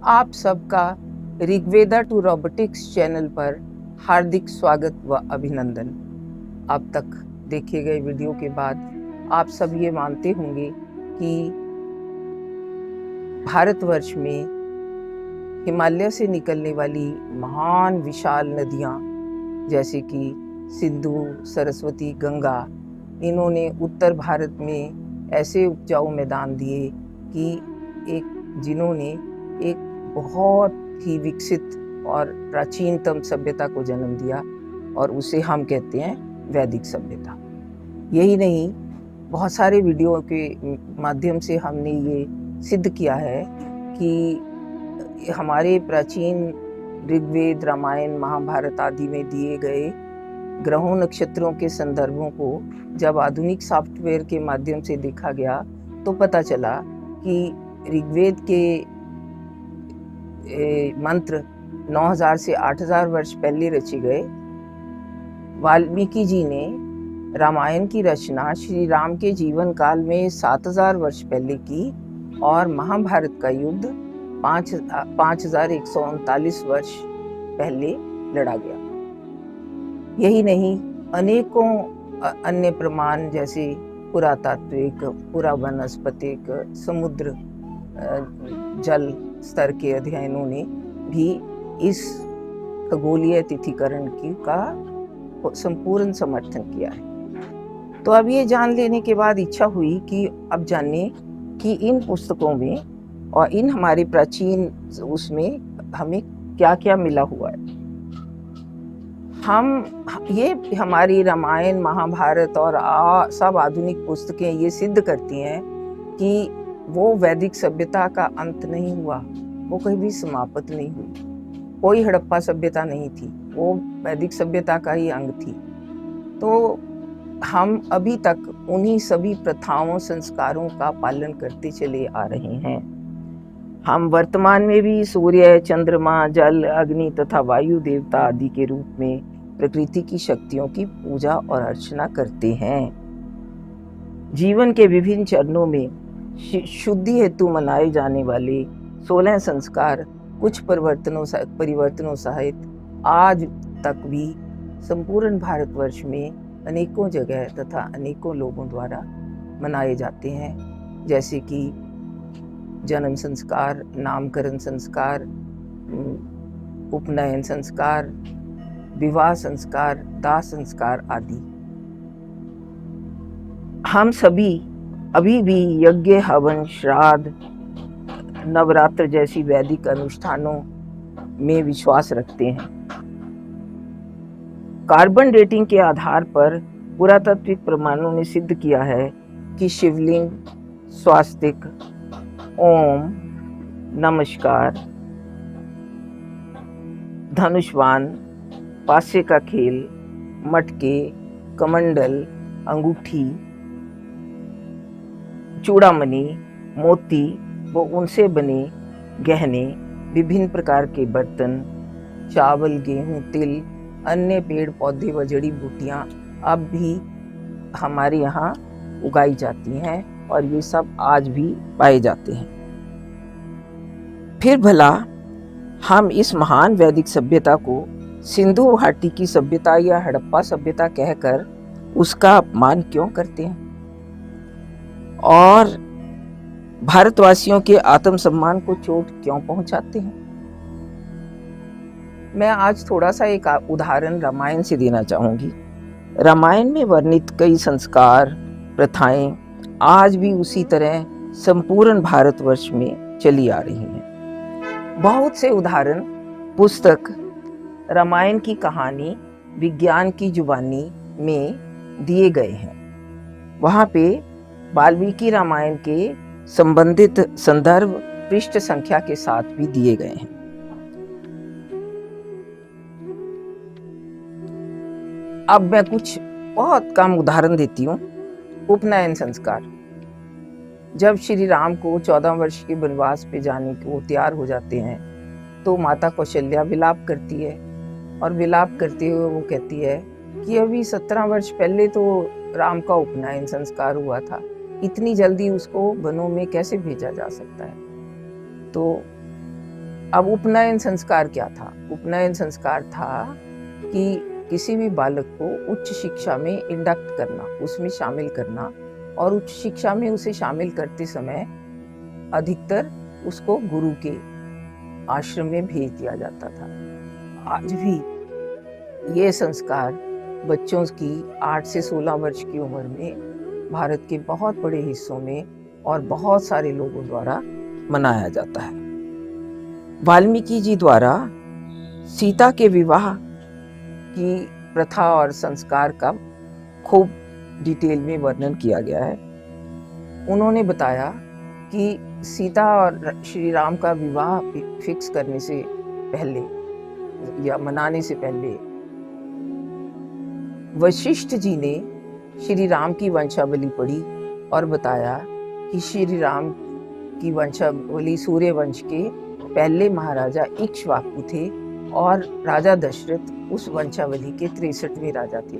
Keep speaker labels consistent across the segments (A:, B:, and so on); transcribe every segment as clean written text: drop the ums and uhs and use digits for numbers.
A: आप सबका Rigveda to robotics channel पर हार्दिक स्वागत व अभिनंदन। अब तक देखे गए वीडियो के बाद आप सब ये मानते होंगे कि भारतवर्ष में हिमालय से निकलने वाली महान विशाल नदियाँ जैसे कि सिंधु, सरस्वती, गंगा, इन्होंने उत्तर भारत में ऐसे उपजाऊ मैदान दिए कि जिन्होंने एक बहुत ही विकसित और प्राचीनतम सभ्यता को जन्म दिया और उसे हम कहते हैं वैदिक सभ्यता। यही नहीं, बहुत सारे वीडियो के माध्यम से हमने ये सिद्ध किया है कि हमारे प्राचीन ऋग्वेद, रामायण, महाभारत आदि में दिए गए ग्रहों, नक्षत्रों के संदर्भों को जब आधुनिक सॉफ्टवेयर के माध्यम से देखा गया तो पता चला कि ऋग्वेद के मंत्र 9000 से 8000 वर्ष पहले रचे गए। वाल्मीकि जी ने रामायण की रचना श्री राम के जीवन काल में 7000 वर्ष पहले की और महाभारत का युद्ध 5139 वर्ष पहले लड़ा गया। यही नहीं, अनेकों अन्य प्रमाण जैसे पुरातात्विक, पुरावनस्पतिक, समुद्र जल स्तर के अध्ययनों ने भी इस खगोलीय तिथिकरण का संपूर्ण समर्थन किया है। तो अब ये जान लेने के बाद इच्छा हुई कि अब जाने कि इन पुस्तकों में और इन हमारे प्राचीन उसमें हमें क्या क्या मिला हुआ है। ये हमारी रामायण, महाभारत और सब आधुनिक पुस्तकें ये सिद्ध करती हैं कि वो वैदिक सभ्यता का अंत नहीं हुआ, वो कहीं भी समाप्त नहीं हुई। कोई हड़प्पा सभ्यता नहीं थी, वो वैदिक सभ्यता का ही अंग थी। तो हम अभी तक उन्हीं सभी प्रथाओं, संस्कारों का पालन करते चले आ रहे हैं। हम वर्तमान में भी सूर्य, चंद्रमा, जल, अग्नि तथा वायु देवता आदि के रूप में प्रकृति की शक्तियों की पूजा और अर्चना करते हैं। जीवन के विभिन्न चरणों में शुद्धि हेतु मनाए जाने वाले 16 संस्कार कुछ परिवर्तनों सहित आज तक भी संपूर्ण भारतवर्ष में अनेकों जगह तथा अनेकों लोगों द्वारा मनाए जाते हैं, जैसे कि जन्म संस्कार, नामकरण संस्कार, उपनयन संस्कार, विवाह संस्कार, दाह संस्कार आदि। हम सभी अभी भी यज्ञ, हवन, श्राद्ध, नवरात्र जैसी वैदिक अनुष्ठानों में विश्वास रखते हैं। कार्बन डेटिंग के आधार पर पुरातात्विक प्रमाणों ने सिद्ध किया है कि शिवलिंग, स्वास्तिक, ओम, नमस्कार, धनुष्वान, पासे का खेल, मटके, कमंडल, अंगूठी, चूड़ामणि, मोती व उनसे बने गहने, विभिन्न प्रकार के बर्तन, चावल, गेहूं, तिल, अन्य पेड़ पौधे व जड़ी बूटियां अब भी हमारे यहाँ उगाई जाती हैं और ये सब आज भी पाए जाते हैं। फिर भला हम इस महान वैदिक सभ्यता को सिंधु घाटी की सभ्यता या हड़प्पा सभ्यता कहकर उसका अपमान क्यों करते हैं और भारतवासियों के आत्मसम्मान को चोट क्यों पहुंचाते हैं? मैं आज थोड़ा सा एक उदाहरण रामायण से देना चाहूंगी। रामायण में वर्णित कई संस्कार, प्रथाएं आज भी उसी तरह संपूर्ण भारतवर्ष में चली आ रही हैं। बहुत से उदाहरण पुस्तक रामायण की कहानी विज्ञान की जुबानी में दिए गए हैं। वहाँ पे वाल्मीकि रामायण के संबंधित संदर्भ पृष्ठ संख्या के साथ भी दिए गए हैं। अब मैं कुछ बहुत कम उदाहरण देती हूँ। उपनयन संस्कार। जब श्री राम को 14 वर्ष के वनवास पे जाने को तैयार हो जाते हैं तो माता कौशल्या विलाप करती है और विलाप करते हुए वो कहती है कि अभी 17 वर्ष पहले तो राम का उपनयन संस्कार हुआ था, इतनी जल्दी उसको वनों में कैसे भेजा जा सकता है। तो अब उपनयन संस्कार क्या था? उपनयन संस्कार था कि किसी भी बालक को उच्च शिक्षा में इंडक्ट करना, उसमें शामिल करना, और उच्च शिक्षा में उसे शामिल करते समय अधिकतर उसको गुरु के आश्रम में भेज दिया जाता था। आज भी ये संस्कार बच्चों की 8 से 16 वर्ष की उम्र में भारत के बहुत बड़े हिस्सों में और बहुत सारे लोगों द्वारा मनाया जाता है। वाल्मीकि जी द्वारा सीता के विवाह की प्रथा और संस्कार का खूब डिटेल में वर्णन किया गया है। उन्होंने बताया कि सीता और श्री राम का विवाह फिक्स करने से पहले या मनाने से पहले वशिष्ठ जी ने श्री राम की वंशावली पढ़ी और बताया कि श्री राम की वंशावली सूर्य वंश के पहले महाराजा इक्ष्वाकु थे और राजा दशरथ उस वंशावली के 63वें राजा थे।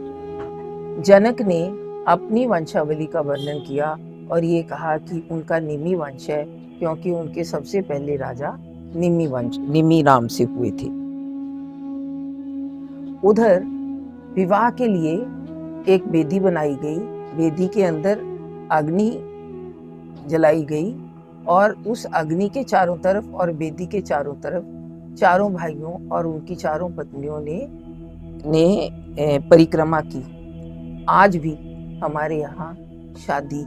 A: जनक ने अपनी वंशावली का वर्णन किया और ये कहा कि उनका निमि वंश है, क्योंकि उनके सबसे पहले राजा निमि नाम से हुए थे। उधर विवाह के लिए एक वेदी बनाई गई, वेदी के अंदर अग्नि जलाई गई और उस अग्नि के चारों तरफ और वेदी के चारों तरफ चारों भाइयों और उनकी चारों पत्नियों ने परिक्रमा की। आज भी हमारे यहाँ शादी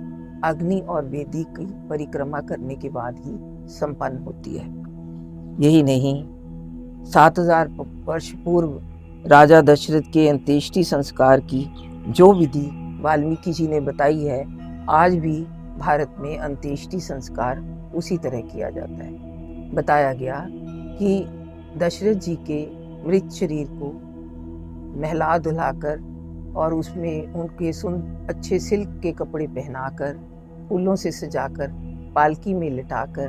A: अग्नि और वेदी की परिक्रमा करने के बाद ही संपन्न होती है। यही नहीं, 7000 वर्ष पूर्व राजा दशरथ के अंत्येष्टि संस्कार की जो विधि वाल्मीकि जी ने बताई है, आज भी भारत में अंत्येष्टि संस्कार उसी तरह किया जाता है। बताया गया कि दशरथ जी के मृत शरीर को नहला धुलाकर और उसमें उनके अच्छे सिल्क के कपड़े पहनाकर, फूलों से सजाकर, पालकी में लिटाकर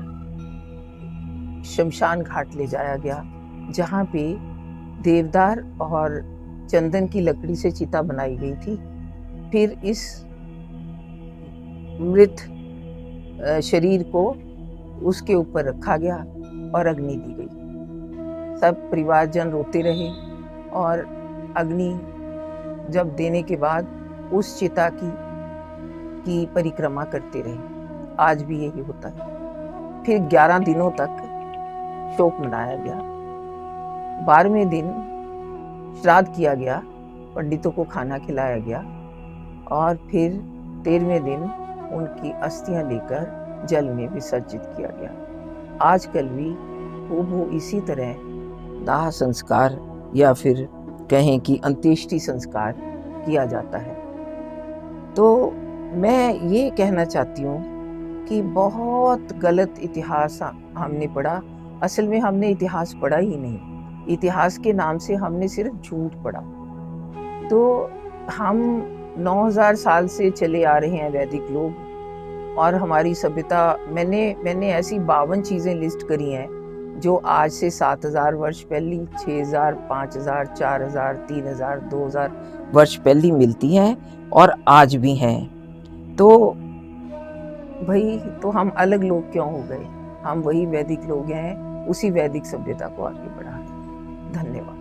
A: शमशान घाट ले जाया गया, जहाँ पे देवदार और चंदन की लकड़ी से चिता बनाई गई थी। फिर इस मृत शरीर को उसके ऊपर रखा गया और अग्नि दी गई। सब परिवारजन रोते रहे और अग्नि जब देने के बाद उस चिता की परिक्रमा करते रहे। आज भी यही होता है। फिर 11 दिनों तक शोक मनाया गया। 12वें दिन श्राद्ध किया गया, पंडितों को खाना खिलाया गया और फिर 13वें दिन उनकी अस्थियां लेकर जल में विसर्जित किया गया। आजकल भी वो इसी तरह दाह संस्कार या फिर कहें कि अंत्येष्टि संस्कार किया जाता है। तो मैं ये कहना चाहती हूँ कि बहुत गलत इतिहास हमने पढ़ा। असल में हमने इतिहास पढ़ा ही नहीं, इतिहास के नाम से हमने सिर्फ झूठ पढ़ा। तो हम 9000 साल से चले आ रहे हैं वैदिक लोग, और हमारी सभ्यता, मैंने ऐसी 52 चीज़ें लिस्ट करी हैं जो आज से 7000 वर्ष पहले, 6000, 5000, 4000, 3000, 2000 वर्ष पहले मिलती हैं और आज भी हैं। तो भाई, तो हम अलग लोग क्यों हो गए? हम वही वैदिक लोग हैं, उसी वैदिक सभ्यता को आगे बढ़ा रहे हैं। धन्यवाद।